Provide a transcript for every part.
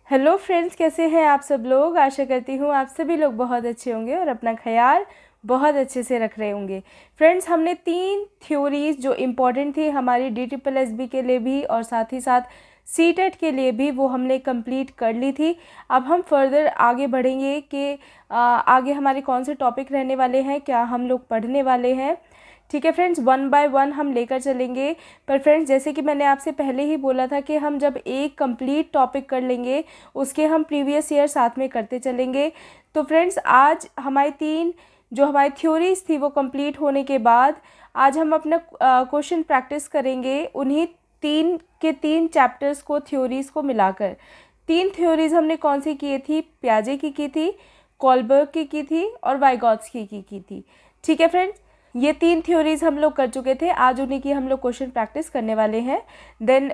Hello friends, कैसे हैं आप सब लोग। आशा करती हूँ आप सभी लोग बहुत अच्छे होंगे और अपना ख्याल बहुत अच्छे से रख रहे होंगे। फ्रेंड्स, हमने 3 थ्योरीज जो इम्पॉर्टेंट थी हमारी DSSB के लिए भी और साथ ही साथ CTET के लिए भी, वो हमने कंप्लीट कर ली थी। अब हम फर्दर आगे बढ़ेंगे कि आगे हमारे कौन से टॉपिक रहने वाले हैं, क्या हम लोग पढ़ने वाले हैं। ठीक है फ्रेंड्स, 1 बाय 1 हम लेकर चलेंगे। पर फ्रेंड्स, जैसे कि मैंने आपसे पहले ही बोला था कि हम जब एक कंप्लीट टॉपिक कर लेंगे उसके हम प्रीवियस ईयर साथ में करते चलेंगे। तो फ्रेंड्स, आज हमारी 3 जो हमारी थ्योरीज थी वो कंप्लीट होने के बाद आज हम अपना क्वेश्चन प्रैक्टिस करेंगे उन्हीं 3 चैप्टर्स को, थ्योरीज को मिलाकर। 3 थ्योरीज हमने कौन सी की थी? पियाजे की थी, कोलबर्ग की थी और वाइगॉत्स्की की थी। ठीक है फ्रेंड्स, ये 3 थ्योरीज हम लोग कर चुके थे। आज उन्हीं की हम लोग क्वेश्चन प्रैक्टिस करने वाले हैं। देन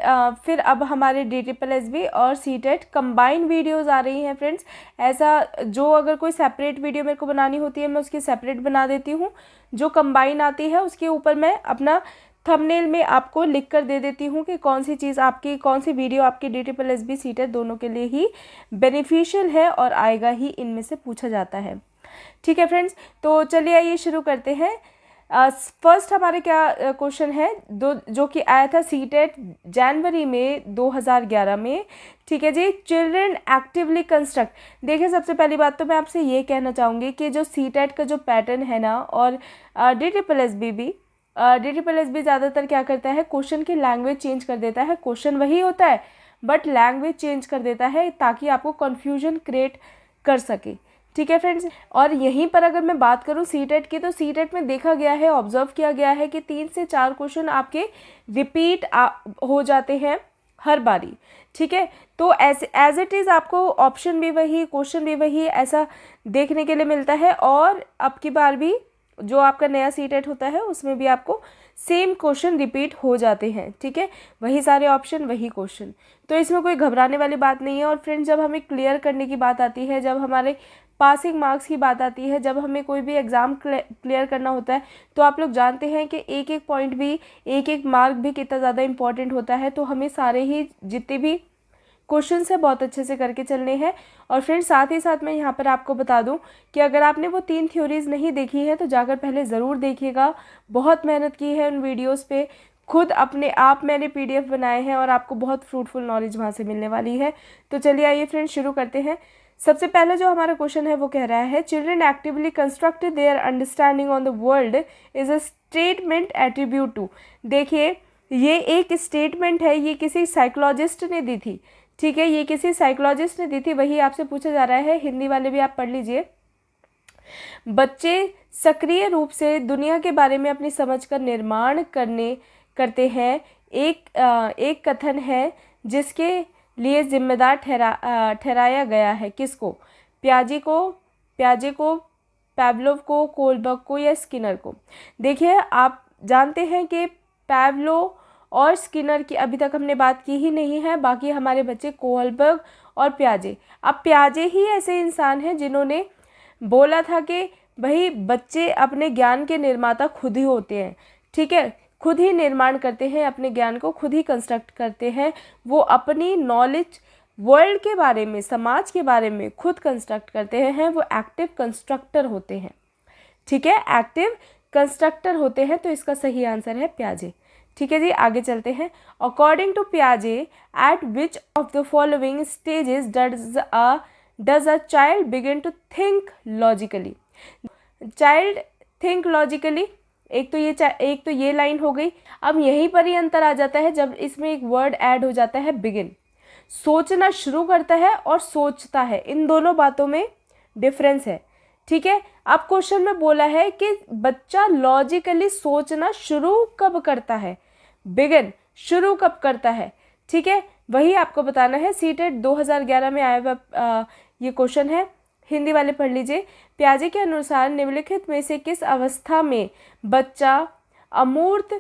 फिर अब हमारे DSSB और CTET कंबाइंड वीडियोस आ रही हैं फ्रेंड्स। ऐसा जो अगर कोई सेपरेट वीडियो मेरे को बनानी होती है मैं उसकी सेपरेट बना देती हूँ, जो कंबाइन आती है उसके ऊपर मैं अपना थंबनेल में आपको लिख कर दे देती हूँ कि कौन सी चीज़ आपकी, कौन सी वीडियो आपकी DSSB CTET दोनों के लिए ही बेनिफिशियल है और आएगा ही, इनमें से पूछा जाता है। ठीक है फ्रेंड्स, तो चलिए आइए शुरू करते हैं। फर्स्ट हमारे क्या क्वेश्चन है जो कि आया था CTET जनवरी में 2011 में। ठीक है जी, चिल्ड्रन एक्टिवली कंस्ट्रक्ट। देखिए, सबसे पहली बात तो मैं आपसे ये कहना चाहूँगी कि जो CTET का जो पैटर्न है ना, और DSSB ज़्यादातर क्या करता है, क्वेश्चन की लैंग्वेज चेंज कर देता है। क्वेश्चन वही होता है बट लैंग्वेज चेंज कर देता है ताकि आपको कन्फ्यूजन क्रिएट कर सके। ठीक है फ्रेंड्स, और यहीं पर अगर मैं बात करूं CTET की, तो CTET में देखा गया है, ऑब्जर्व किया गया है कि 3 से 4 क्वेश्चन आपके रिपीट हो जाते हैं हर बारी। ठीक है, तो एज इट इज़ आपको ऑप्शन भी वही, क्वेश्चन भी वही ऐसा देखने के लिए मिलता है। और अब की बार भी जो आपका नया CTET होता है उसमें भी आपको सेम क्वेश्चन रिपीट हो जाते हैं। ठीक है, वही सारे ऑप्शन, वही क्वेश्चन, तो इसमें कोई घबराने वाली बात नहीं है। और फ्रेंड्स, जब हमें क्लियर करने की बात आती है, जब हमारे पासिंग मार्क्स की बात आती है, जब हमें कोई भी एग्ज़ाम क्लियर करना होता है, तो आप लोग जानते हैं कि एक एक पॉइंट भी, एक एक मार्क भी कितना ज़्यादा इंपॉर्टेंट होता है। तो हमें सारे ही जितने भी क्वेश्चन है बहुत अच्छे से करके चलने हैं। और फ्रेंड्स, साथ ही साथ मैं यहाँ पर आपको बता दूँ कि अगर आपने वो 3 थ्योरीज नहीं देखी है तो जाकर पहले ज़रूर देखिएगा। बहुत मेहनत की है उन वीडियोज़ पे, खुद अपने आप मैंने PDF बनाए हैं और आपको बहुत फ्रूटफुल नॉलेज वहाँ से मिलने वाली है। तो चलिए आइए फ्रेंड्स शुरू करते हैं। सबसे पहला जो हमारा क्वेश्चन है वो कह रहा है, children actively construct their understanding on the world is a statement attribute to. देखिए, ये एक स्टेटमेंट है, ये किसी साइकोलॉजिस्ट ने दी थी। ठीक है, ये किसी साइकोलॉजिस्ट ने दी थी, वही आपसे पूछा जा रहा है। हिंदी वाले भी आप पढ़ लीजिए। बच्चे सक्रिय रूप से दुनिया के बारे में अपनी समझ का निर्माण करते हैं। एक कथन है जिसके लिए जिम्मेदार ठहराया गया है किसको? प्याजे को, पैवलोव को, कोलबर्ग को या स्किनर को? देखिए, आप जानते हैं कि पैवलोव और स्किनर की अभी तक हमने बात की ही नहीं है, बाकी हमारे बच्चे कोलबर्ग और प्याजे। अब प्याजे ही ऐसे इंसान हैं जिन्होंने बोला था कि भाई बच्चे अपने ज्ञान के निर्माता खुद ही होते हैं। ठीक है, खुद ही निर्माण करते हैं, अपने ज्ञान को खुद ही कंस्ट्रक्ट करते हैं। वो अपनी नॉलेज वर्ल्ड के बारे में, समाज के बारे में खुद कंस्ट्रक्ट करते हैं। वो एक्टिव कंस्ट्रक्टर होते हैं। ठीक है, एक्टिव कंस्ट्रक्टर होते हैं। तो इसका सही आंसर है प्याजे। ठीक है जी, आगे चलते हैं। अकॉर्डिंग टू प्याजे, at which of the following stages does a child begin to think logically? Child think logically, एक तो ये लाइन हो गई। अब यहीं पर ही अंतर आ जाता है जब इसमें एक वर्ड ऐड हो जाता है बिगिन। सोचना शुरू करता है और सोचता है, इन दोनों बातों में डिफरेंस है। ठीक है, अब क्वेश्चन में बोला है कि बच्चा लॉजिकली सोचना शुरू कब करता है, बिगिन शुरू कब करता है। ठीक है, वही आपको बताना है। CTET 2011 में आया हुआ ये क्वेश्चन है। हिंदी वाले पढ़ लीजिए। प्याजे के अनुसार निम्नलिखित में से किस अवस्था में बच्चा अमूर्त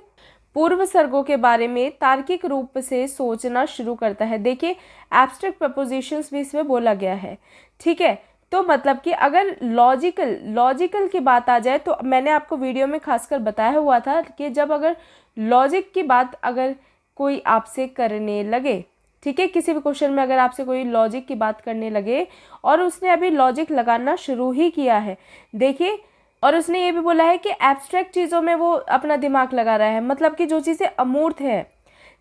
पूर्वसर्गों के बारे में तार्किक रूप से सोचना शुरू करता है? देखिए, एब्स्ट्रैक्ट प्रपोजिशंस भी इसमें बोला गया है। ठीक है, तो मतलब कि अगर लॉजिकल की बात आ जाए, तो मैंने आपको वीडियो में खासकर बताया हुआ था कि जब अगर लॉजिक की बात अगर कोई आपसे करने लगे, ठीक है, किसी भी क्वेश्चन में अगर आपसे कोई लॉजिक की बात करने लगे और उसने अभी लॉजिक लगाना शुरू ही किया है, देखिए, और उसने ये भी बोला है कि एब्स्ट्रैक्ट चीज़ों में वो अपना दिमाग लगा रहा है, मतलब कि जो चीज़ें अमूर्त है।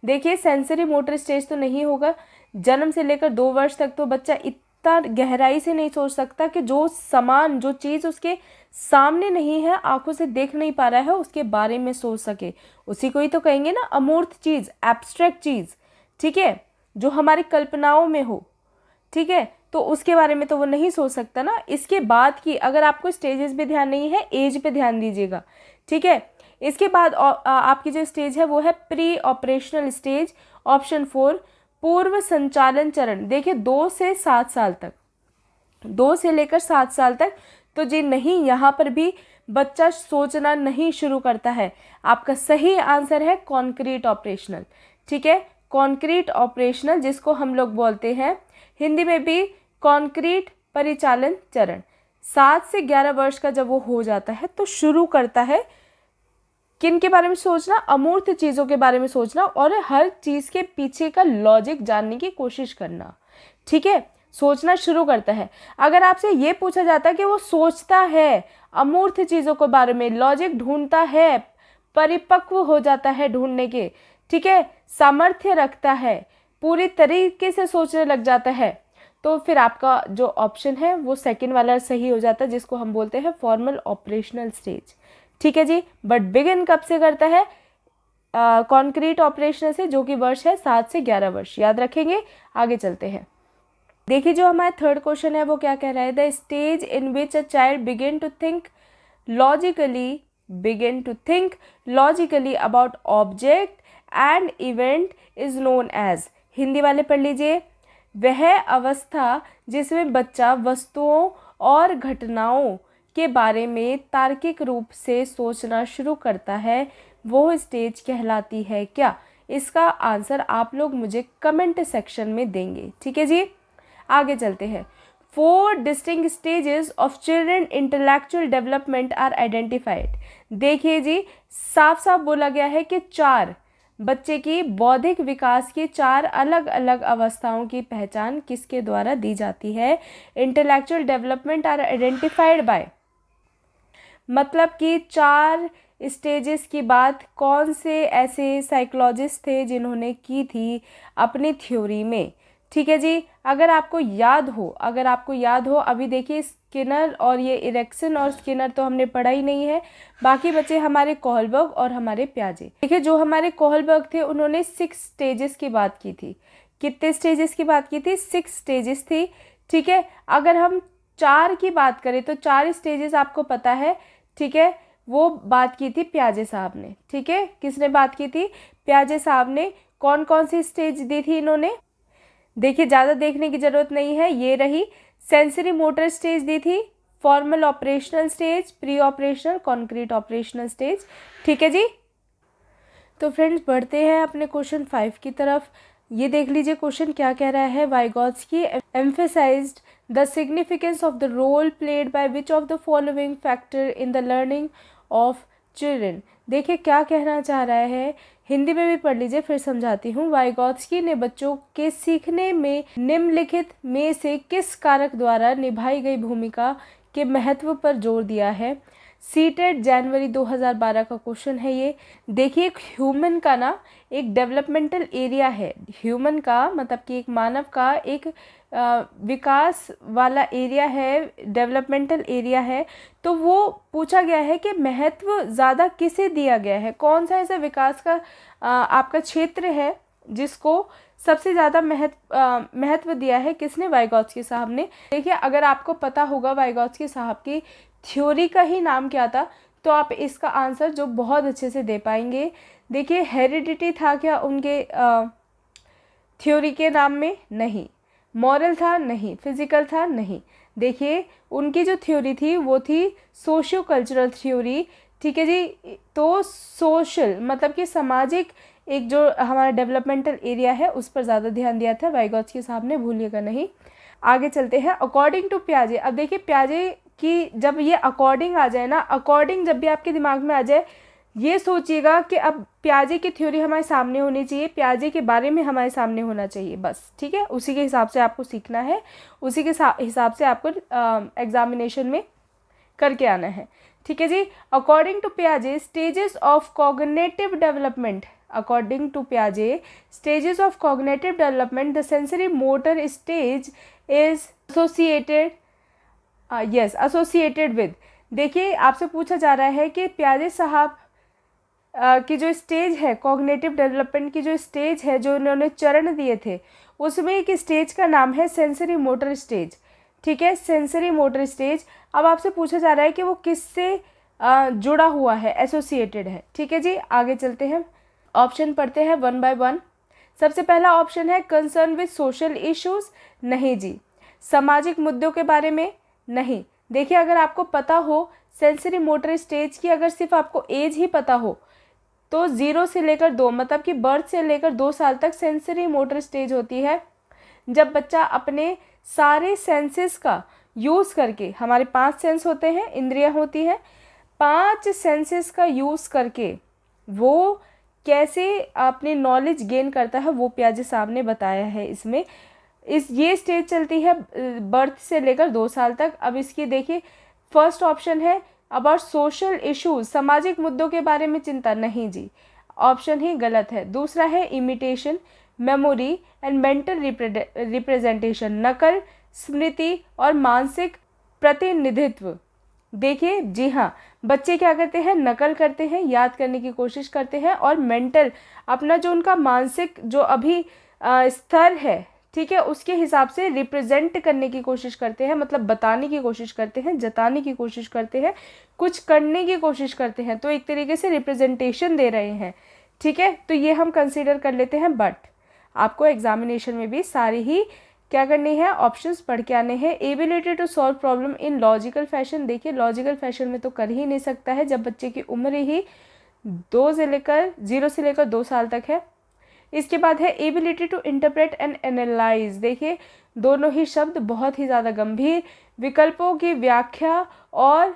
देखिए, सेंसरी मोटर स्टेज तो नहीं होगा, जन्म से लेकर 2 वर्ष तक तो बच्चा इतना गहराई से नहीं सोच सकता कि जो सामान, जो चीज़ उसके सामने नहीं है, आंखों से देख नहीं पा रहा है, उसके बारे में सोच सके। उसी को ही तो कहेंगे ना अमूर्त चीज़, एब्स्ट्रैक्ट चीज़, ठीक है, जो हमारी कल्पनाओं में हो, ठीक है, तो उसके बारे में तो वो नहीं सोच सकता ना। इसके बाद की, अगर आपको स्टेजेस पे ध्यान नहीं है, एज पे ध्यान दीजिएगा, ठीक है। इसके बाद आपकी जो स्टेज है वो है प्री ऑपरेशनल स्टेज, ऑप्शन 4, पूर्व संचालन चरण। देखिए 2 से 7 साल तक, 2 से लेकर 7 साल तक, तो जी नहीं, यहाँ पर भी बच्चा सोचना नहीं शुरू करता है। आपका सही आंसर है कॉन्क्रीट ऑपरेशनल, ठीक है, कॉन्क्रीट ऑपरेशनल, जिसको हम लोग बोलते हैं हिंदी में भी कॉन्क्रीट परिचालन चरण। 7 से 11 वर्ष का जब वो हो जाता है तो शुरू करता है किन के बारे में सोचना, अमूर्त चीज़ों के बारे में सोचना, और हर चीज़ के पीछे का लॉजिक जानने की कोशिश करना, ठीक है, सोचना शुरू करता है। अगर आपसे ये पूछा जाता है कि वो सोचता है, अमूर्त चीज़ों के बारे में लॉजिक ढूंढता है, परिपक्व हो जाता है ढूंढने के, ठीक है, सामर्थ्य रखता है, पूरी तरीके से सोचने लग जाता है, तो फिर आपका जो ऑप्शन है वो सेकंड वाला सही हो जाता है, जिसको हम बोलते हैं फॉर्मल ऑपरेशनल स्टेज, ठीक है जी। बट बिगिन कब से करता है? कॉन्क्रीट ऑपरेशनल से, जो कि वर्ष है 7 से 11 वर्ष, याद रखेंगे। आगे चलते हैं, देखिए जो हमारा थर्ड क्वेश्चन है वो क्या कह रहा है, the stage in which a child begin to think logically about object and event is known as. Hindi वाले पढ़ लीजिए, वह अवस्था जिसमें बच्चा वस्तुओं और घटनाओं के बारे में तार्किक रूप से सोचना शुरू करता है, वो स्टेज कहलाती है क्या? इसका आंसर आप लोग मुझे कमेंट सेक्शन में देंगे, ठीक है जी। आगे चलते हैं, 4 distinct stages of children intellectual development are identified. देखिए जी, साफ साफ बोला गया है कि 4 बच्चे की बौद्धिक विकास की 4 अलग अलग अवस्थाओं की पहचान किसके द्वारा दी जाती है? Intellectual development are identified by, मतलब कि 4 स्टेजेस की बात कौन से ऐसे साइकोलॉजिस्ट थे जिन्होंने की थी अपनी थ्योरी में, ठीक है जी। अगर आपको याद हो, अभी देखिए स्किनर और ये इरेक्सन और स्किनर तो हमने पढ़ा ही नहीं है, बाकी बचे हमारे कोहलबर्ग और हमारे प्याजे। देखिए जो हमारे कोहलबर्ग थे उन्होंने 6 स्टेजेस की बात की थी। कितने स्टेजेस की बात की थी? 6 स्टेजेस थी, ठीक है। अगर हम 4 की बात करें तो 4 स्टेजेस आपको पता है, ठीक है, वो बात की थी प्याजे साहब ने, ठीक है। किसने बात की थी? प्याजे साहब ने। कौन कौन सी स्टेज दी थी इन्होंने? देखिए ज़्यादा देखने की ज़रूरत नहीं है, ये रही, सेंसरी मोटर स्टेज दी थी, formal operational stage, pre operational, concrete operational stage, ठीक है जी। तो फ्रेंड्स बढ़ते हैं अपने क्वेश्चन 5 की तरफ। ये देख लीजिए क्वेश्चन क्या कह रहा है, Vygotsky emphasized the significance of the role played by which of the following factor in the learning of children. देखिए क्या कहना चाह रहा है, हिंदी में भी पढ़ लीजिए, फिर समझाती हूँ। वाइगोत्स्की ने बच्चों के सीखने में निम्नलिखित में से किस कारक द्वारा निभाई गई भूमिका के महत्व पर जोर दिया है? सीटेट जनवरी 2012 का क्वेश्चन है ये। देखिए एक ह्यूमन का ना एक डेवलपमेंटल एरिया है, ह्यूमन का मतलब कि एक मानव का एक विकास वाला एरिया है, डेवलपमेंटल एरिया है। तो वो पूछा गया है कि महत्व ज़्यादा किसे दिया गया है, कौन सा ऐसा विकास का आपका क्षेत्र है जिसको सबसे ज़्यादा महत्व दिया है, किसने? वाइगोत्स्की साहब ने। देखिए अगर आपको पता होगा वाइगोत्स्की साहब की थ्योरी का ही नाम क्या था तो आप इसका आंसर जो बहुत अच्छे से दे पाएंगे। देखिए हेरिडिटी था क्या उनके थ्योरी के नाम में? नहीं। मॉरल था? नहीं। फिजिकल था? नहीं। देखिए उनकी जो थ्योरी थी वो थी सोशियो कल्चरल थ्योरी, ठीक है जी। तो सोशल मतलब कि सामाजिक एक जो हमारा डेवलपमेंटल एरिया है उस पर ज़्यादा ध्यान दिया था वाइगोत्स्की साहब ने, भूलिएगा नहीं। आगे चलते हैं, अकॉर्डिंग टू प्याजे। अब देखिए प्याजे कि जब ये अकॉर्डिंग आ जाए ना, अकॉर्डिंग जब भी आपके दिमाग में आ जाए ये सोचिएगा कि अब प्याजे की थ्योरी हमारे सामने होनी चाहिए, प्याजे के बारे में हमारे सामने होना चाहिए बस, ठीक है। उसी के हिसाब से आपको सीखना है, उसी के हिसाब से आपको एग्जामिनेशन में करके आना है, ठीक है जी। According to प्याजे stages of cognitive development, according to प्याजे stages of cognitive development, the sensory motor stage is associated, yes associated with. देखिए आपसे पूछा जा रहा है कि प्याजे साहब की जो स्टेज है, कॉग्निटिव डेवलपमेंट की जो स्टेज है, जो उन्होंने चरण दिए थे, उसमें एक स्टेज का नाम है सेंसरी मोटर स्टेज, ठीक है, सेंसरी मोटर स्टेज। अब आपसे पूछा जा रहा है कि वो किससे जुड़ा हुआ है, एसोसिएटेड है, ठीक है जी। आगे चलते हैं, ऑप्शन पढ़ते हैं वन बाय वन। सबसे पहला ऑप्शन है कंसर्न विद सोशल इश्यूज, नहीं जी। सामाजिक मुद्दों के बारे में, नहीं। देखिए अगर आपको पता हो सेंसरी मोटर स्टेज की, अगर सिर्फ आपको एज ही पता हो तो 0 से लेकर 2, मतलब कि बर्थ से लेकर 2 साल तक सेंसरी मोटर स्टेज होती है, जब बच्चा अपने सारे सेंसेस का यूज़ करके, हमारे 5 सेंस होते हैं, इंद्रियां होती हैं, 5 सेंसेस का यूज़ करके वो कैसे अपनी नॉलेज गेन करता है, वो प्याजे साहब ने बताया है इसमें। ये स्टेज चलती है बर्थ से लेकर 2 साल तक। अब इसकी देखिए फर्स्ट ऑप्शन है अबाउट सोशल इश्यूज, सामाजिक मुद्दों के बारे में चिंता, नहीं जी, ऑप्शन ही गलत है। दूसरा है imitation, memory and mental representation, नकल, स्मृति और मानसिक प्रतिनिधित्व। देखिए जी हाँ, बच्चे क्या करते हैं, नकल करते हैं, याद करने की कोशिश करते हैं, और मेंटल, अपना जो उनका मानसिक जो अभी स्तर है, ठीक है, उसके हिसाब से रिप्रेजेंट करने की कोशिश करते हैं, मतलब बताने की कोशिश करते हैं, जताने की कोशिश करते हैं, कुछ करने की कोशिश करते हैं, तो एक तरीके से रिप्रेजेंटेशन दे रहे हैं, ठीक है। तो ये हम कंसीडर कर लेते हैं, बट आपको एग्जामिनेशन में भी सारी ही क्या करनी है, ऑप्शंस पढ़ के आने हैं। Ability to solve problem in logical fashion, देखिए लॉजिकल फैशन में तो कर ही नहीं सकता है जब बच्चे की उम्र ही 0 से लेकर 2 साल तक है। इसके बाद है ability to interpret and analyse, देखिए दोनों ही शब्द बहुत ही ज़्यादा गंभीर, विकल्पों की व्याख्या और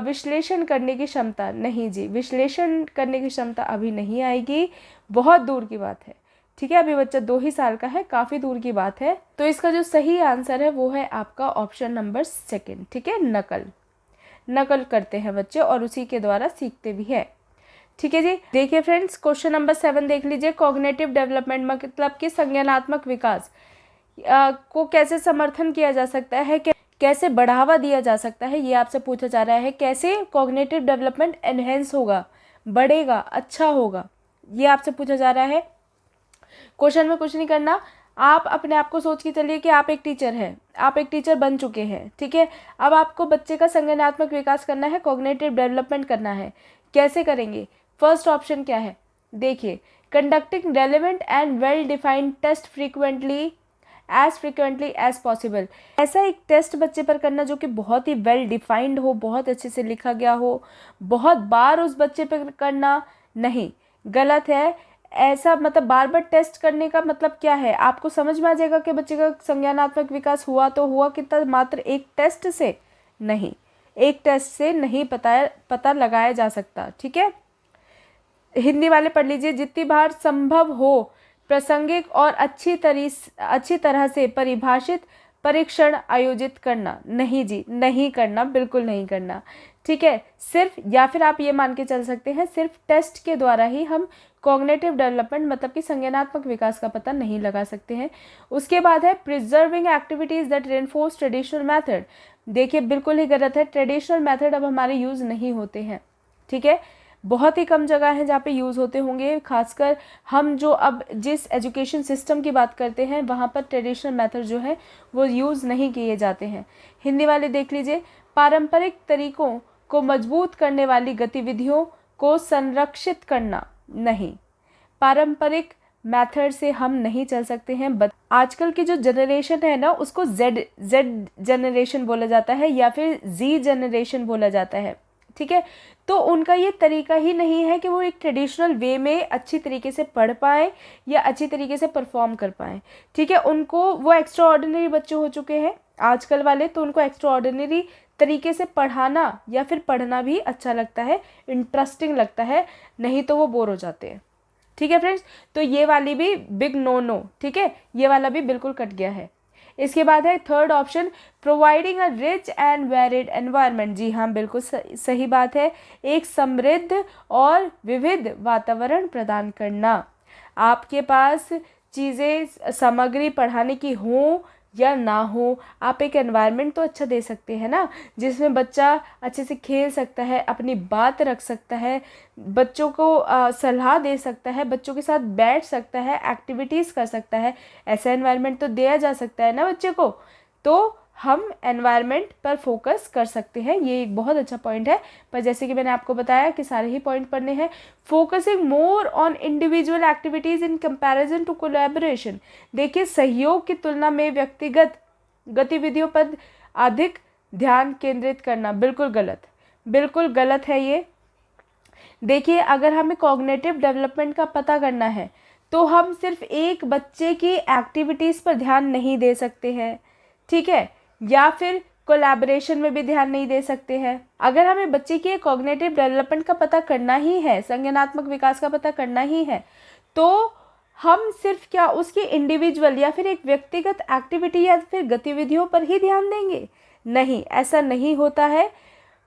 विश्लेषण करने की क्षमता, नहीं जी, विश्लेषण करने की क्षमता अभी नहीं आएगी, बहुत दूर की बात है, ठीक है, अभी बच्चा 2 ही साल का है, काफ़ी दूर की बात है। तो इसका जो सही आंसर है वो है आपका ऑप्शन नंबर 2, ठीक है, नकल करते हैं बच्चे और उसी के द्वारा सीखते भी है, ठीक है जी। देखिए फ्रेंड्स क्वेश्चन नंबर 7 देख लीजिए, कॉग्निटिव डेवलपमेंट मतलब कि संज्ञानात्मक विकास को कैसे समर्थन किया जा सकता है, कैसे बढ़ावा दिया जा सकता है, ये आपसे पूछा जा रहा है। कैसे कॉग्निटिव डेवलपमेंट एनहेंस होगा, बढ़ेगा, अच्छा होगा, ये आपसे पूछा जा रहा है। क्वेश्चन में कुछ नहीं करना, आप अपने आप को सोच के चलिए कि आप एक टीचर हैं, आप एक टीचर बन चुके हैं, ठीक है। अब आपको बच्चे का संज्ञानात्मक विकास करना है, कॉग्निटिव डेवलपमेंट करना है, कैसे करेंगे। फर्स्ट ऑप्शन क्या है, देखिए, conducting relevant and well defined test frequently as possible, ऐसा एक टेस्ट बच्चे पर करना जो कि बहुत ही वेल डिफाइंड हो, बहुत अच्छे से लिखा गया हो, बहुत बार उस बच्चे पर करना, नहीं, गलत है। ऐसा मतलब बार बार टेस्ट करने का मतलब क्या है, आपको समझ में आ जाएगा कि बच्चे का संज्ञानात्मक विकास हुआ तो हुआ कितना, मात्र एक टेस्ट से नहीं, एक टेस्ट से नहीं पता लगाया जा सकता, ठीक है। हिंदी वाले पढ़ लीजिए, जितनी बार संभव हो प्रासंगिक और अच्छी तरह से परिभाषित परीक्षण आयोजित करना, नहीं जी, नहीं करना, बिल्कुल नहीं करना, ठीक है। सिर्फ, या फिर आप ये मान के चल सकते हैं सिर्फ टेस्ट के द्वारा ही हम कॉग्निटिव डेवलपमेंट मतलब कि संज्ञानात्मक विकास का पता नहीं लगा सकते हैं। उसके बाद है preserving activities that reinforce traditional method, देखिए बिल्कुल ही गलत है, ट्रेडिशनल मेथड अब हमारे यूज़ नहीं होते हैं, ठीक है, बहुत ही कम जगह है जहाँ पे यूज़ होते होंगे, खासकर हम जो अब जिस एजुकेशन सिस्टम की बात करते हैं वहाँ पर ट्रेडिशनल मेथड जो है वो यूज़ नहीं किए जाते हैं। हिंदी वाले देख लीजिए, पारंपरिक तरीकों को मजबूत करने वाली गतिविधियों को संरक्षित करना, नहीं, पारंपरिक मेथड से हम नहीं चल सकते हैं। आजकल की जो जनरेशन है ना उसको जेड जनरेशन बोला जाता है या फिर जी जनरेशन बोला जाता है, ठीक है। तो उनका ये तरीका ही नहीं है कि वो एक ट्रेडिशनल वे में अच्छी तरीके से पढ़ पाएँ या अच्छी तरीके से परफॉर्म कर पाएँ, ठीक है। उनको वो एक्स्ट्रा ऑर्डिनरी बच्चे हो चुके हैं आजकल वाले, तो उनको एक्स्ट्रा ऑर्डिनरी तरीके से पढ़ाना या फिर पढ़ना भी अच्छा लगता है, इंटरेस्टिंग लगता है, नहीं तो वो बोर हो जाते हैं। ठीक है फ्रेंड्स, तो ये वाली भी बिग नो नो, ठीक है, ये वाला भी बिल्कुल कट गया है। इसके बाद है third option, providing a rich and varied environment. जी हाँ, बिल्कुल सही बात है, एक समृद्ध और विविध वातावरण प्रदान करना। आपके पास चीज़ें, सामग्री पढ़ाने की हो या ना हो, आप एक एनवायरनमेंट तो अच्छा दे सकते हैं ना, जिसमें बच्चा अच्छे से खेल सकता है, अपनी बात रख सकता है, बच्चों को सलाह दे सकता है, बच्चों के साथ बैठ सकता है, एक्टिविटीज़ कर सकता है। ऐसा एनवायरनमेंट तो दिया जा सकता है ना बच्चे को। तो हम एनवायरनमेंट पर फोकस कर सकते हैं, ये एक बहुत अच्छा पॉइंट है। पर जैसे कि मैंने आपको बताया कि सारे ही पॉइंट पढ़ने हैं। Focusing more on individual activities in comparison to collaboration. देखिए, सहयोग की तुलना में व्यक्तिगत गतिविधियों पर अधिक ध्यान केंद्रित करना बिल्कुल गलत, बिल्कुल गलत है ये। देखिए, अगर हमें कॉग्निटिव डेवलपमेंट का पता करना है तो हम सिर्फ एक बच्चे की एक्टिविटीज़ पर ध्यान नहीं दे सकते हैं, ठीक है, या फिर कोलैबोरेशन में भी ध्यान नहीं दे सकते हैं। अगर हमें बच्चे की कॉग्निटिव डेवलपमेंट का पता करना ही है, संज्ञानात्मक विकास का पता करना ही है, तो हम सिर्फ क्या उसकी इंडिविजुअल या फिर एक व्यक्तिगत एक्टिविटी या फिर गतिविधियों पर ही ध्यान देंगे? नहीं, ऐसा नहीं होता है।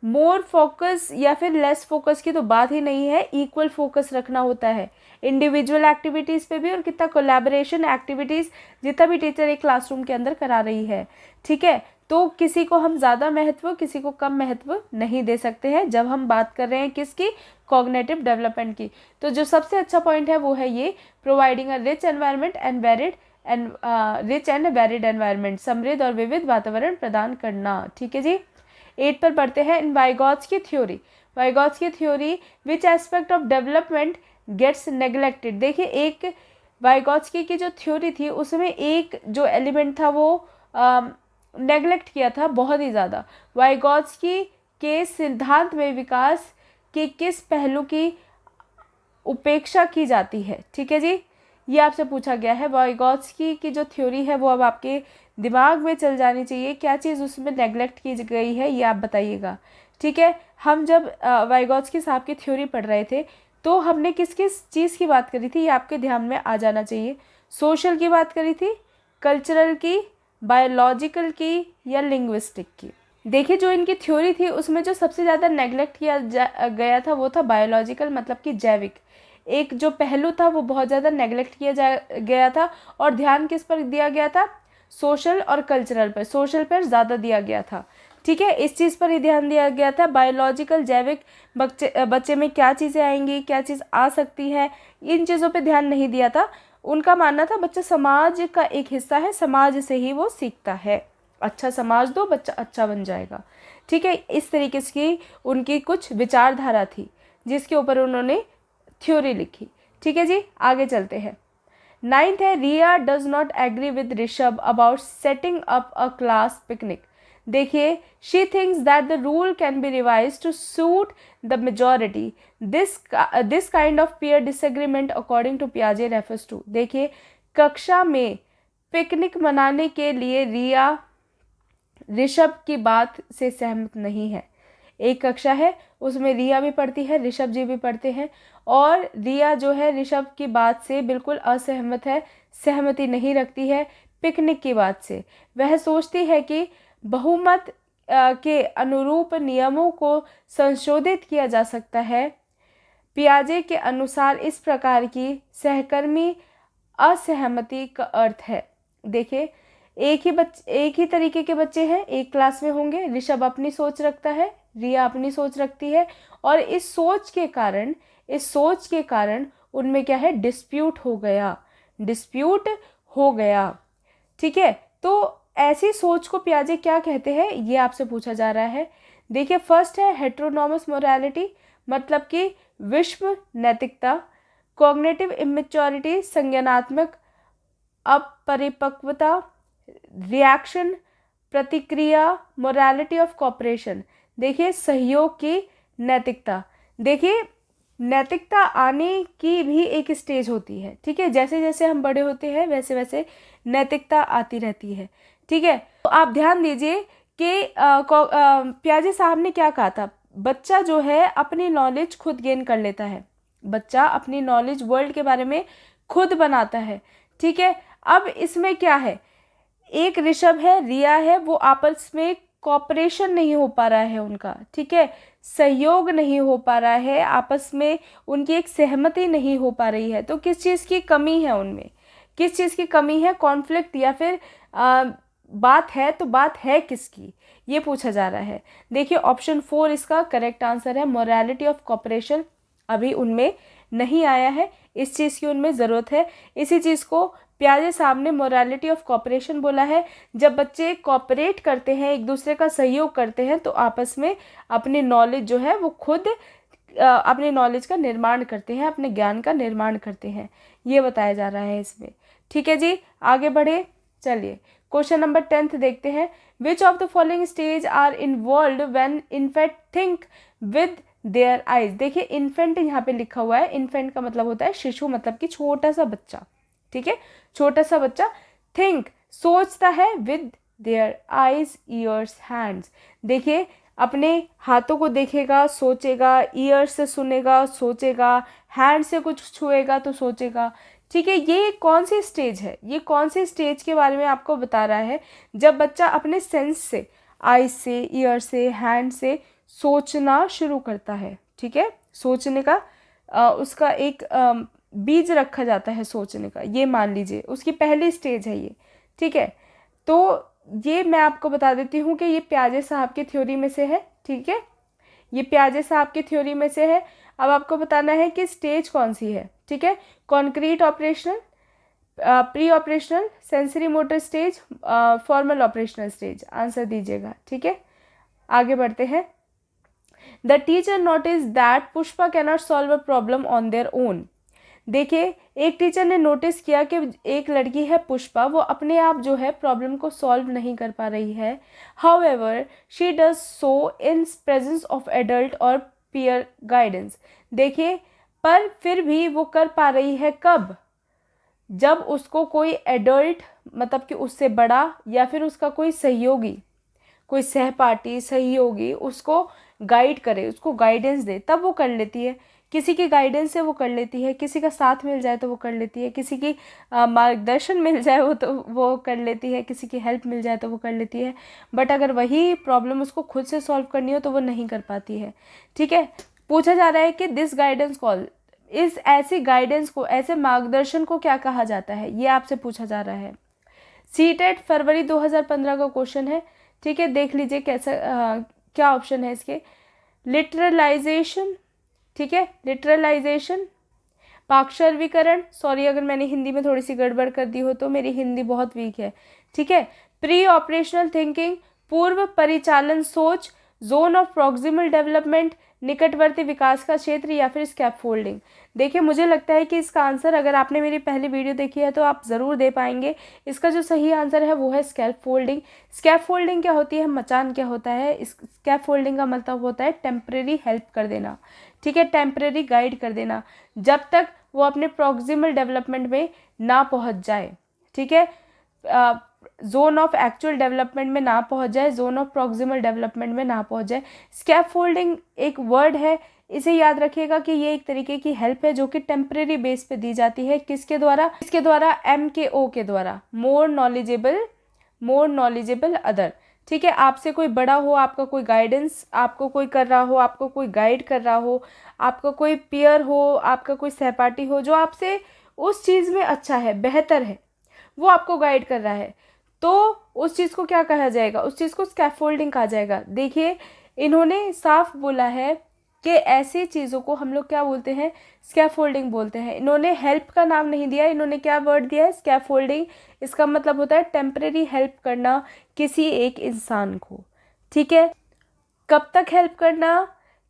मोर फोकस या फिर लेस फोकस की तो बात ही नहीं है, इक्वल फोकस रखना होता है इंडिविजुअल एक्टिविटीज़ पे भी और कितना कोलैबोरेशन एक्टिविटीज़ जितना भी टीचर एक क्लासरूम के अंदर करा रही है, ठीक है। तो किसी को हम ज़्यादा महत्व, किसी को कम महत्व नहीं दे सकते हैं जब हम बात कर रहे हैं किसकी, कॉग्निटिव डेवलपमेंट की। तो जो सबसे अच्छा पॉइंट है वो है ये, providing a rich environment and varied environment, समृद्ध और विविध वातावरण प्रदान करना। ठीक है जी। 8 पर पढ़ते हैं, in Vygotsky theory. Vygotsky theory which aspect of development gets neglected. देखिए, एक वाइगॉत्स्की की जो थ्योरी थी उसमें एक जो एलिमेंट था वो नेग्लेक्ट किया था बहुत ही ज़्यादा। वाइगॉत्स्की के सिद्धांत में विकास के किस पहलू की उपेक्षा की जाती है? ठीक है जी, ये आपसे पूछा गया है। वाइगॉत्स्की की जो थ्योरी है वो अब आपके दिमाग में चल जानी चाहिए, क्या चीज़ उसमें नेग्लेक्ट की गई है ये आप बताइएगा। ठीक है, हम जब वाइगॉत्स्की साहब की थ्योरी पढ़ रहे थे तो हमने किस किस चीज़ की बात करी थी, ये आपके ध्यान में आ जाना चाहिए। सोशल की बात करी थी, कल्चरल की, बायोलॉजिकल की या लिंग्विस्टिक की। देखिए, जो इनकी थ्योरी थी उसमें जो सबसे ज़्यादा नेग्लेक्ट किया गया था वो था बायोलॉजिकल, मतलब कि जैविक। एक जो पहलू था वो बहुत ज़्यादा नेग्लेक्ट किया गया था और ध्यान किस पर दिया गया था, सोशल और कल्चरल पर, सोशल पर ज़्यादा दिया गया था। ठीक है, इस चीज़ पर ही ध्यान दिया गया था। बायोलॉजिकल, जैविक, बच्चे में क्या चीज़ें आएंगी, क्या चीज़ आ सकती है, इन चीज़ों पे ध्यान नहीं दिया था। उनका मानना था बच्चा समाज का एक हिस्सा है, समाज से ही वो सीखता है, अच्छा समाज दो बच्चा अच्छा बन जाएगा। ठीक है, इस तरीके की उनकी कुछ विचारधारा थी जिसके ऊपर उन्होंने थ्योरी लिखी। ठीक है जी, आगे चलते हैं। 9th है, Riya does not agree with Rishabh about setting up a class picnic. देखिए, she thinks that the rule can be revise to suit the majority. This kind of peer disagreement according to पियाजे refers to. देखिए, कक्षा में picnic मनाने के लिए रिया ऋषभ की बात से सहमत नहीं है। एक कक्षा है उसमें रिया भी पढ़ती है, ऋषभ जी भी पढ़ते हैं, और रिया जो है ऋषभ की बात से बिल्कुल असहमत है, सहमति नहीं रखती है पिकनिक की बात से। वह सोचती है कि बहुमत के अनुरूप नियमों को संशोधित किया जा सकता है। पियाजे के अनुसार इस प्रकार की सहकर्मी असहमति का अर्थ है। देखिए, एक ही तरीके के बच्चे हैं, एक क्लास में होंगे, ऋषभ अपनी सोच रखता है, रिया अपनी सोच रखती है, और इस सोच के कारण उनमें क्या है, डिस्प्यूट हो गया। ठीक है, तो ऐसी सोच को पियाजे क्या कहते हैं ये आपसे पूछा जा रहा है। देखिए, फर्स्ट है हेटेरोनॉमस मोरालिटी, मतलब कि विश्व नैतिकता। कॉग्निटिव इमेच्योरिटी, संज्ञानात्मक अपरिपक्वता। रिएक्शन, प्रतिक्रिया। मोरालिटी ऑफ कॉपरेशन, देखिए सहयोग की नैतिकता। देखिए, नैतिकता आने की भी एक स्टेज होती है, ठीक है, जैसे जैसे हम बड़े होते हैं वैसे वैसे नैतिकता आती रहती है। ठीक है, तो आप ध्यान दीजिए कि प्याजे साहब ने क्या कहा था, बच्चा जो है अपनी नॉलेज खुद गेन कर लेता है, बच्चा अपनी नॉलेज वर्ल्ड के बारे में खुद बनाता है। ठीक है, अब इसमें क्या है, एक ऋषभ है, रिया है, वो आपस में कॉपरेशन नहीं हो पा रहा है उनका, ठीक है, सहयोग नहीं हो पा रहा है, आपस में उनकी एक सहमति नहीं हो पा रही है। तो किस चीज़ की कमी है उनमें, किस चीज़ की कमी है, कॉन्फ्लिक्ट या फिर बात है तो बात है किसकी, ये पूछा जा रहा है। देखिए ऑप्शन 4 इसका करेक्ट आंसर है, मोरालिटी ऑफ कॉपरेशन अभी उनमें नहीं आया है, इस चीज़ की उनमें ज़रूरत है। इसी चीज़ को प्याजे साहब ने मोरालिटी ऑफ कॉपरेशन बोला है। जब बच्चे कॉपरेट करते हैं, एक दूसरे का सहयोग करते हैं, तो आपस में अपनी नॉलेज जो है वो खुद अपने नॉलेज का निर्माण करते हैं, अपने ज्ञान का निर्माण करते हैं, ये बताया जा रहा है इसमें। ठीक है जी, आगे बढ़े, चलिए क्वेश्चन नंबर 10 देखते हैं। Which of the following stage are involve when infant think with their eyes. देखिए इन्फेंट यहाँ पे लिखा हुआ है, इन्फेंट का मतलब होता है शिशु, मतलब कि छोटा सा बच्चा, ठीक है, छोटा सा बच्चा। थिंक सोचता है, with their eyes years hands, देखिए अपने हाथों को देखेगा सोचेगा, ईयर से सुनेगा सोचेगा, हैंड से कुछ छुएगा तो सोचेगा। ठीक है, ये कौन सी स्टेज है, ये कौन सी स्टेज के बारे में आपको बता रहा है, जब बच्चा अपने सेंस से, आइज से, ईयर से, हैंड से सोचना शुरू करता है। ठीक है, सोचने का उसका एक बीज रखा जाता है सोचने का, ये मान लीजिए उसकी पहली स्टेज है ये। ठीक है, तो ये मैं आपको बता देती हूँ कि ये प्याजे साहब की थ्योरी में से है। ठीक है, ये प्याजे साहब की थ्योरी में से है। अब आपको बताना है कि स्टेज कौन सी है। ठीक है, concrete operational, pre operational, sensory motor stage, formal operational stage, answer दीजिएगा। ठीक है, आगे बढ़ते हैं। The teacher notice that Pushpa cannot solve a problem on their own. देखिए एक टीचर ने नोटिस किया कि एक लड़की है पुष्पा, वो अपने आप जो है प्रॉब्लम को सॉल्व नहीं कर पा रही है। However she does so in presence of adult और पीयर गाइडेंस। देखिए पर फिर भी वो कर पा रही है कब, जब उसको कोई एडल्ट, मतलब कि उससे बड़ा या फिर उसका कोई सहयोगी, कोई सहपाठी, सहयोगी उसको गाइड करे, उसको गाइडेंस दे, तब वो कर लेती है। किसी की गाइडेंस से वो कर लेती है, किसी का साथ मिल जाए तो वो कर लेती है, किसी की मार्गदर्शन मिल जाए वो कर लेती है, किसी की हेल्प मिल जाए तो वो कर लेती है। बट अगर वही प्रॉब्लम उसको खुद से सॉल्व करनी हो तो वो नहीं कर पाती है। ठीक है, पूछा जा रहा है कि दिस गाइडेंस कॉल, इस ऐसी गाइडेंस को, ऐसे मार्गदर्शन को क्या कहा जाता है, ये आपसे पूछा जा रहा है। सीटेट फरवरी 2015 का क्वेश्चन है। ठीक है, देख लीजिए कैसा क्या ऑप्शन है इसके। लिटरलाइजेशन, ठीक है, लिटरलाइजेशन, पाक्षरवीकरण, सॉरी अगर मैंने हिंदी में थोड़ी सी गड़बड़ कर दी हो तो, मेरी हिंदी बहुत वीक है। ठीक है, प्री ऑपरेशनल थिंकिंग, पूर्व परिचालन सोच, जोन ऑफ प्रॉक्सिमल डेवलपमेंट, निकटवर्ती विकास का क्षेत्र, या फिर स्कैफोल्डिंग। देखिए मुझे लगता है कि इसका आंसर, अगर आपने मेरी पहली वीडियो देखी है तो आप ज़रूर दे पाएंगे। इसका जो सही आंसर है वो है स्कैफोल्डिंग। स्कैफोल्डिंग क्या होती है, मचान क्या होता है, स्कैफोल्डिंग का मतलब होता है टेम्परेरी हेल्प कर देना। ठीक है, टेम्परेरी गाइड कर देना जब तक वो अपने प्रॉक्सिमल डेवलपमेंट में ना पहुंच जाए। ठीक है, जोन ऑफ एक्चुअल डेवलपमेंट में ना पहुंच जाए, जोन ऑफ प्रॉक्सिमल डेवलपमेंट में ना पहुंच जाए। स्कैफोल्डिंग एक वर्ड है, इसे याद रखिएगा कि ये एक तरीके की हेल्प है जो कि टेम्परेरी बेस पे दी जाती है। किसके द्वारा, इसके द्वारा, MKO के द्वारा, मोर नॉलेजेबल अदर। ठीक है, आपसे कोई बड़ा हो, आपका कोई गाइडेंस आपको कोई कर रहा हो, आपको कोई गाइड कर रहा हो, आपका कोई पीयर हो, आपका कोई सहपाठी हो जो आपसे उस चीज़ में अच्छा है, बेहतर है, वो आपको गाइड कर रहा है, तो उस चीज़ को क्या कहा जाएगा, उस चीज़ को स्कैफोल्डिंग कहा जाएगा। देखिए इन्होंने साफ बोला है कि ऐसी चीज़ों को हम लोग क्या बोलते हैं, स्कैफोल्डिंग बोलते हैं। इन्होंने हेल्प का नाम नहीं दिया, इन्होंने क्या वर्ड दिया है, स्कैफोल्डिंग। इसका मतलब होता है टेम्परेरी हेल्प करना किसी एक इंसान को। ठीक है, कब तक हेल्प करना,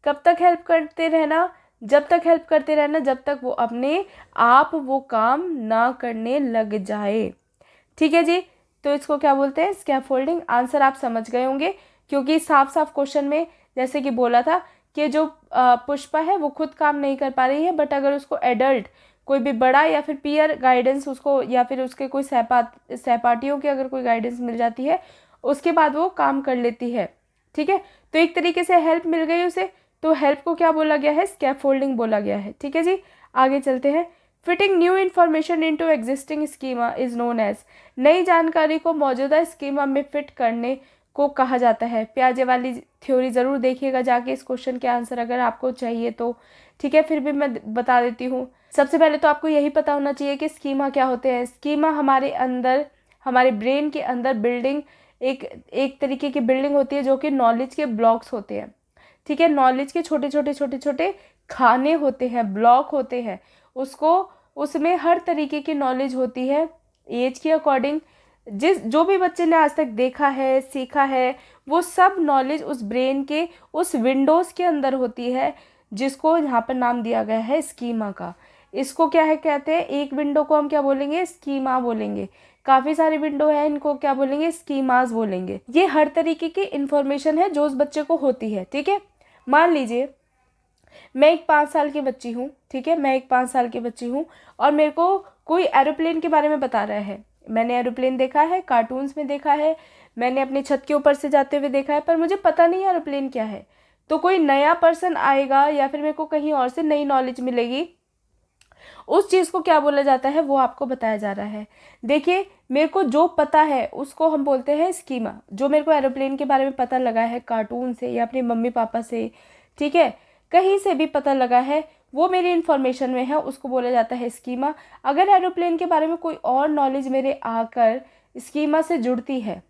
कब तक हेल्प करते रहना, जब तक हेल्प करते रहना जब तक वो अपने आप वो काम ना करने लग जाए। ठीक है जी, तो इसको क्या बोलते हैं, स्कैफोल्डिंग। आंसर आप समझ गए होंगे क्योंकि साफ साफ क्वेश्चन में जैसे कि बोला था कि जो पुष्पा है वो खुद काम नहीं कर पा रही है, बट अगर उसको एडल्ट, कोई भी बड़ा या फिर पीयर गाइडेंस उसको, या फिर उसके कोई सहपाठियों की अगर कोई गाइडेंस मिल जाती है उसके बाद वो काम कर लेती है। ठीक है, तो एक तरीके से हेल्प मिल गई उसे, तो हेल्प को क्या बोला गया है, स्कैफोल्डिंग बोला गया है। ठीक है जी, आगे चलते हैं। Fitting new information into existing schema is known as, नई जानकारी को मौजूदा स्कीमा में फिट करने को कहा जाता है। पियाजे वाली थ्योरी ज़रूर देखिएगा जाके इस क्वेश्चन के आंसर अगर आपको चाहिए तो। ठीक है, फिर भी मैं बता देती हूँ। सबसे पहले तो आपको यही पता होना चाहिए कि स्कीमा क्या होते हैं। स्कीमा हमारे अंदर, हमारे ब्रेन के अंदर बिल्डिंग, एक तरीके की बिल्डिंग होती है जो कि नॉलेज के ब्लॉक्स होते हैं। ठीक है, नॉलेज के छोटे छोटे छोटे छोटे खाने होते हैं, ब्लॉक होते हैं, उसको, उसमें हर तरीके की नॉलेज होती है एज के अकॉर्डिंग। जो भी बच्चे ने आज तक देखा है, सीखा है, वो सब नॉलेज उस ब्रेन के उस विंडोज़ के अंदर होती है, जिसको यहाँ पर नाम दिया गया है स्कीमा का। इसको क्या है कहते हैं, एक विंडो को हम क्या बोलेंगे, स्कीमा बोलेंगे। काफ़ी सारी विंडो है, इनको क्या बोलेंगे, स्कीमास बोलेंगे। ये हर तरीके की इंफॉर्मेशन है जो उस बच्चे को होती है। ठीक है, मान लीजिए मैं एक 5 साल की बच्ची हूँ। ठीक है, मैं एक 5 साल की बच्ची हूँ और मेरे को कोई एरोप्लेन के बारे में बता रहा है। मैंने एरोप्लेन देखा है, कार्टून्स में देखा है, मैंने अपनी छत के ऊपर से जाते हुए देखा है, पर मुझे पता नहीं है एरोप्लेन क्या है। तो कोई नया पर्सन आएगा या फिर मेरे को कहीं और से नई नॉलेज मिलेगी, उस चीज़ को क्या बोला जाता है, वो आपको बताया जा रहा है। देखिए, मेरे को जो पता है उसको हम बोलते हैं स्कीमा। जो मेरे को एरोप्लेन के बारे में पता लगा है कार्टून से या अपने मम्मी पापा से, ठीक है, कहीं से भी पता लगा है, वो मेरी इन्फॉर्मेशन में है, उसको बोला जाता है स्कीमा। अगर एरोप्लेन के बारे में कोई और नॉलेज मेरे आकर स्कीमा से जुड़ती है,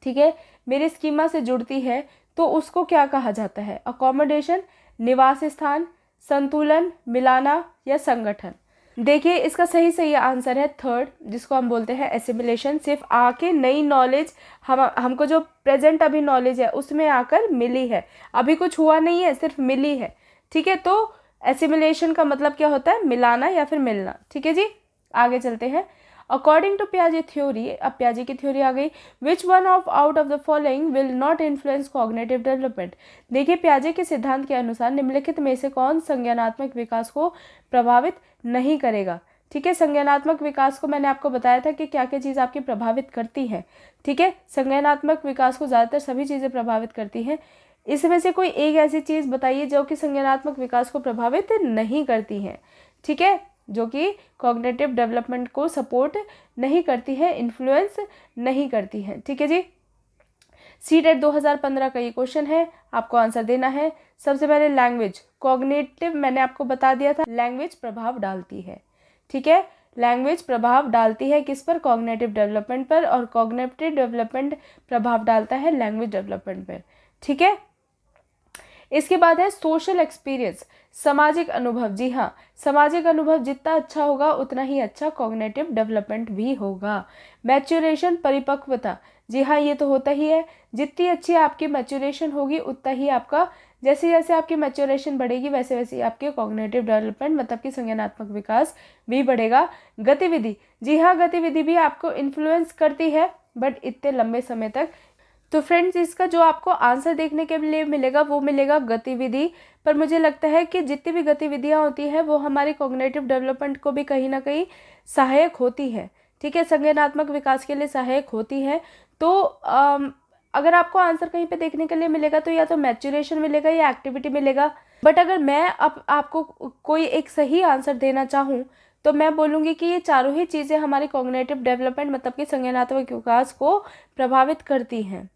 ठीक है, मेरे स्कीमा से जुड़ती है, तो उसको क्या कहा जाता है, अकोमोडेशन, निवास स्थान, संतुलन, मिलाना या संगठन। देखिए, इसका सही आंसर है थर्ड, जिसको हम बोलते हैं एसिमिलेशन। सिर्फ आके नई नॉलेज हमको जो प्रेजेंट अभी नॉलेज है उसमें आकर मिली है, अभी कुछ हुआ नहीं है, सिर्फ मिली है। ठीक है, तो एसिमिलेशन का मतलब क्या होता है, मिलाना या फिर मिलना। ठीक है जी, आगे चलते हैं। अकॉर्डिंग टू पियाजे थ्योरी, अब पियाजे की थ्योरी आ गई। Which one of out of the following will not influence cognitive development. देखिए, पियाजे के सिद्धांत के अनुसार निम्नलिखित में से कौन संज्ञानात्मक विकास को प्रभावित नहीं करेगा। ठीक है, संज्ञानात्मक विकास को मैंने आपको बताया था कि क्या क्या चीज़ आपकी प्रभावित करती है। ठीक है, संज्ञानात्मक विकास को ज़्यादातर सभी चीज़ें प्रभावित करती हैं। इसमें से कोई एक ऐसी चीज़ बताइए जो कि संज्ञानात्मक विकास को प्रभावित नहीं करती हैं। ठीक है, जो कि कॉग्निटिव डेवलपमेंट को सपोर्ट नहीं करती है, इन्फ्लुएंस नहीं करती है। ठीक है जी, सीटेट 2015 का ये क्वेश्चन है, आपको आंसर देना है। सबसे पहले लैंग्वेज, कॉग्निटिव मैंने आपको बता दिया था, लैंग्वेज प्रभाव डालती है। ठीक है, लैंग्वेज प्रभाव डालती है किस पर, कॉग्निटिव डेवलपमेंट पर, और कॉग्निटिव डेवलपमेंट प्रभाव डालता है लैंग्वेज डेवलपमेंट पर। ठीक है, इसके बाद है सोशल एक्सपीरियंस, सामाजिक अनुभव। जी हाँ, सामाजिक अनुभव जितना अच्छा होगा उतना ही अच्छा कॉग्निटिव डेवलपमेंट भी होगा। मैच्योरेशन, परिपक्वता। जी हाँ, ये तो होता ही है, जितनी अच्छी आपकी मैच्योरेशन होगी उतना ही आपका, जैसे जैसे आपकी मैच्योरेशन बढ़ेगी वैसे वैसे आपके कॉग्निटिव डेवलपमेंट मतलब कि संज्ञानात्मक विकास भी बढ़ेगा। गतिविधि, जी हाँ, गतिविधि भी आपको इन्फ्लुएंस करती है, बट इतने लंबे समय तक। तो फ्रेंड्स, इसका जो आपको आंसर देखने के लिए मिलेगा वो मिलेगा गतिविधि। पर मुझे लगता है कि जितनी भी गतिविधियाँ होती हैं वो हमारे कॉग्निटिव डेवलपमेंट को भी कहीं ना कहीं सहायक होती है। ठीक है, संज्ञानात्मक विकास के लिए सहायक होती है। तो अगर आपको आंसर कहीं पे देखने के लिए मिलेगा तो या तो मैच्योरेशन मिलेगा या एक्टिविटी मिलेगा। बट अगर मैं अब आपको कोई एक सही आंसर देना चाहूँ तो मैं बोलूँगी कि ये चारों ही चीज़ें हमारे कॉग्निटिव डेवलपमेंट मतलब कि संज्ञानात्मक विकास को प्रभावित करती हैं।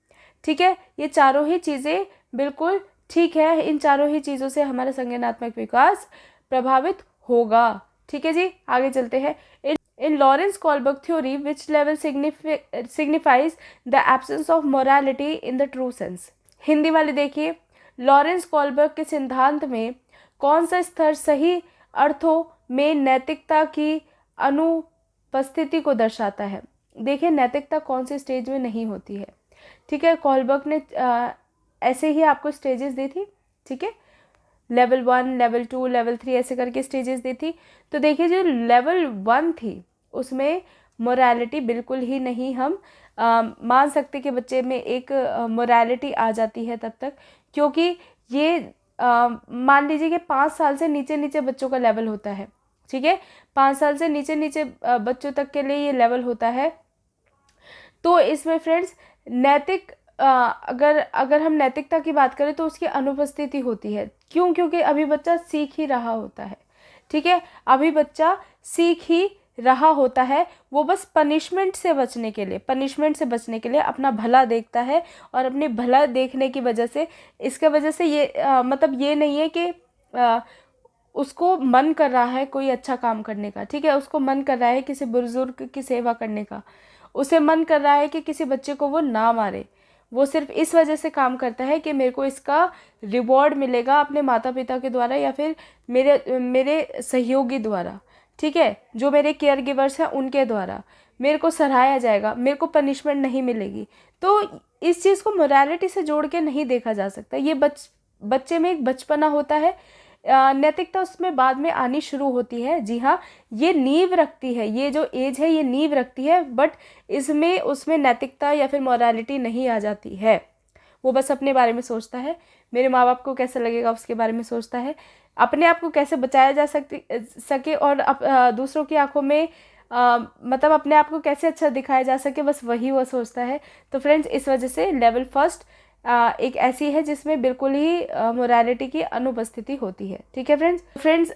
ठीक है, ये चारों ही चीज़ें बिल्कुल ठीक है, इन चारों ही चीज़ों से हमारा संज्ञानात्मक विकास प्रभावित होगा। ठीक है जी, आगे चलते हैं। In Lawrence Kohlberg theory which level signifies the absence of morality in the true sense. Hindi वाले देखिए, लॉरेंस कॉलबर्ग के सिद्धांत में कौन सा स्तर सही अर्थों में नैतिकता की अनुपस्थिति को दर्शाता है। देखिए, नैतिकता कौन से स्टेज में नहीं होती है। ठीक है, कॉलबर्ग ने ऐसे ही आपको स्टेजेस दी थी। ठीक है, लेवल 1, लेवल 2, लेवल 3 ऐसे करके स्टेजेस दी थी। तो देखिए, जो लेवल 1 थी उसमें मोरालिटी बिल्कुल ही नहीं हम मान सकते कि बच्चे में एक मोरालिटी आ जाती है तब तक, क्योंकि ये मान लीजिए कि 5 साल से नीचे नीचे बच्चों का लेवल होता है। ठीक है, 5 साल से नीचे नीचे बच्चों तक के लिए ये लेवल होता है। तो इसमें फ्रेंड्स नैतिक अगर हम नैतिकता की बात करें तो उसकी अनुपस्थिति होती है। क्यों? क्योंकि अभी बच्चा सीख ही रहा होता है, ठीक है, अभी बच्चा सीख ही रहा होता है। वो बस पनिशमेंट से बचने के लिए अपना भला देखता है, और अपने भला देखने की वजह से, इसके वजह से ये मतलब ये नहीं है कि उसको मन कर रहा है कोई अच्छा काम करने का, ठीक है, उसको मन कर रहा है किसी बुजुर्ग की सेवा करने का, उसे मन कर रहा है कि किसी बच्चे को वो ना मारे। वो सिर्फ इस वजह से काम करता है कि मेरे को इसका रिवॉर्ड मिलेगा अपने माता पिता के द्वारा या फिर मेरे सहयोगी द्वारा, ठीक है, जो मेरे केयर गिवर्स हैं उनके द्वारा मेरे को सराहाया जाएगा, मेरे को पनिशमेंट नहीं मिलेगी। तो इस चीज़ को मोरालिटी से जोड़ के नहीं देखा जा सकता। ये बच्चे में एक बचपना होता है, नैतिकता उसमें बाद में आनी शुरू होती है। जी हाँ, ये नींव रखती है, ये जो एज है ये नींव रखती है, बट इसमें उसमें नैतिकता या फिर मोरालिटी नहीं आ जाती है। वो बस अपने बारे में सोचता है, मेरे माँ बाप को कैसा लगेगा उसके बारे में सोचता है, अपने आप को कैसे बचाया जा सके और दूसरों की आंखों में मतलब अपने आप को कैसे अच्छा दिखाया जा सके, बस वही वो सोचता है। तो फ्रेंड्स, इस वजह से लेवल फर्स्ट एक ऐसी है जिसमें बिल्कुल ही मोरालिटी की अनुपस्थिति होती है, ठीक है फ्रेंड्स।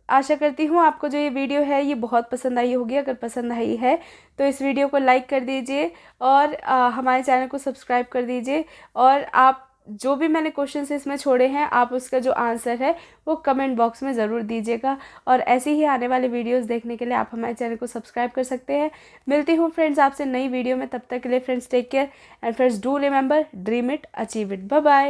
आशा करती हूँ आपको जो ये वीडियो है ये बहुत पसंद आई होगी। अगर पसंद आई है तो इस वीडियो को लाइक कर दीजिए और हमारे चैनल को सब्सक्राइब कर दीजिए, और आप जो भी मैंने क्वेश्चंस इसमें छोड़े हैं आप उसका जो आंसर है वो कमेंट बॉक्स में ज़रूर दीजिएगा। और ऐसे ही आने वाले वीडियोस देखने के लिए आप हमारे चैनल को सब्सक्राइब कर सकते हैं। मिलती हूँ फ्रेंड्स आपसे नई वीडियो में, तब तक के लिए friends take care and friends do remember dream it achieve it. Bye bye.